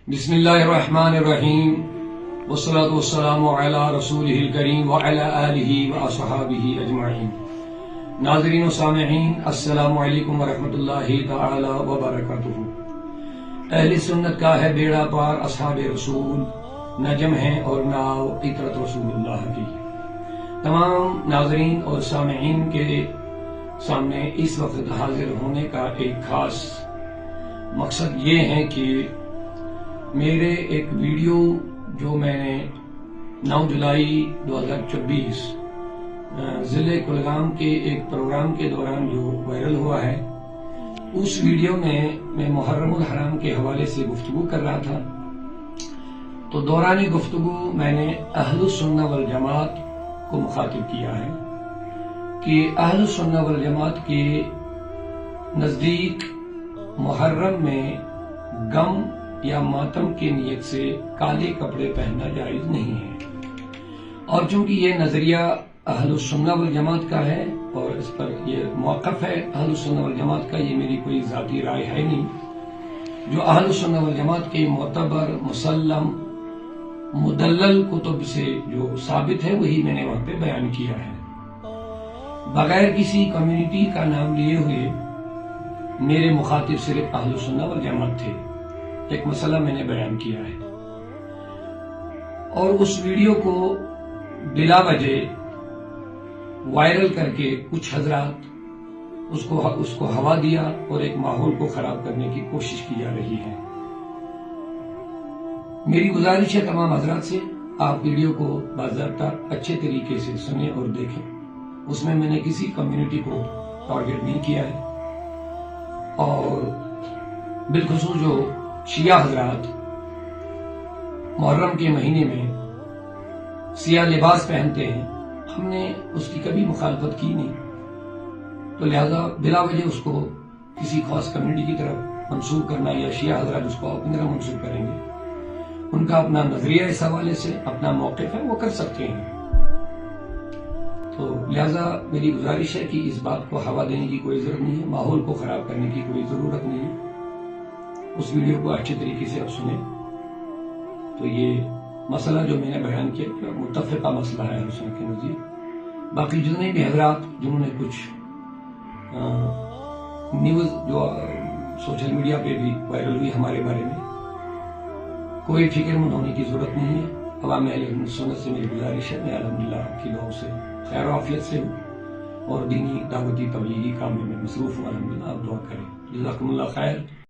بسم اللہ الرحمن الرحیم والصلاة والسلام علی رسولہ الکریم وعلی آلہ واصحابہ اجمعین۔ ناظرین و سامعین، السلام علیکم ورحمۃ اللہ تعالی وبرکاتہ۔ اہل سنت کا ہے بیڑا پار، اصحاب رسول نجم ہیں اور ناو عطرت رسول اللہ کی۔ تمام ناظرین اور سامعین کے سامنے اس وقت حاضر ہونے کا ایک خاص مقصد یہ ہے کہ میرے ایک ویڈیو جو میں نے 9 جولائی 2024 ضلع کلگام کے ایک پروگرام کے دوران جو وائرل ہوا ہے، اس ویڈیو میں محرم الحرام کے حوالے سے گفتگو کر رہا تھا۔ تو دوران گفتگو میں نے اہل السنہ والجماعت کو مخاطب کیا ہے کہ اہل السنہ والجماعت کے نزدیک محرم میں غم یا ماتم کی نیت سے کالے کپڑے پہننا جائز نہیں ہے، اور چونکہ یہ نظریہ اہل السنہ والجماعت کا ہے اور اس پر یہ موقف ہے اہل السنہ والجماعت کا، یہ میری کوئی ذاتی رائے ہے نہیں، جو اہل السنہ والجماعت کے معتبر مسلم مدلل کتب سے جو ثابت ہے وہی میں نے وہاں پہ بیان کیا ہے، بغیر کسی کمیونٹی کا نام لیے ہوئے۔ میرے مخاطب صرف اہل السنہ والجماعت تھے، ایک مسئلہ میں نے بیان کیا ہے، اور اس ویڈیو کو بلا وجہ وائرل کر کے کچھ حضرات اس کو ہوا دیا اور ایک ماحول کو خراب کرنے کی کوشش کی جا رہی ہے۔ میری گزارش ہے تمام حضرات سے، آپ ویڈیو کو باضابطہ اچھے طریقے سے سنیں اور دیکھیں، اس میں نے کسی کمیونٹی کو ٹارگٹ نہیں کیا ہے، اور بالخصوص جو شیعہ حضرات محرم کے مہینے میں سیاہ لباس پہنتے ہیں، ہم نے اس کی کبھی مخالفت کی نہیں، تو لہذا بلا وجہ اس کو کسی خاص کمیونٹی کی طرف منسوب کرنا، یا شیعہ حضرات اس کو اپنی طرف منسوب کریں گے، ان کا اپنا نظریہ اس حوالے سے اپنا موقف ہے، وہ کر سکتے ہیں۔ تو لہذا میری گزارش ہے کہ اس بات کو ہوا دینے کی کوئی ضرورت نہیں ہے، ماحول کو خراب کرنے کی کوئی ضرورت نہیں ہے۔ اس ویڈیو کو اچھے طریقے سے آپ سنیں تو یہ مسئلہ جو میں نے بیان کیا کہ متفقہ مسئلہ ہے اہل سنت کے نزدیک۔ باقی جتنے بھی حضرات جنہوں نے کچھ نیوز جو سوشل میڈیا پہ بھی وائرل ہوئی ہمارے بارے میں، کوئی فکر مند ہونے کی ضرورت نہیں ہے۔ عوام اہل سنت سے میری گزارش ہے، میں الحمدللہ آپ کی دعاؤں سے خیر و عافیت سے ہوں اور دینی دعوتی تبلیغی کام میں مصروف ہوں، الحمدللہ آپ دعا کریں۔ جزاکم اللہ خیر۔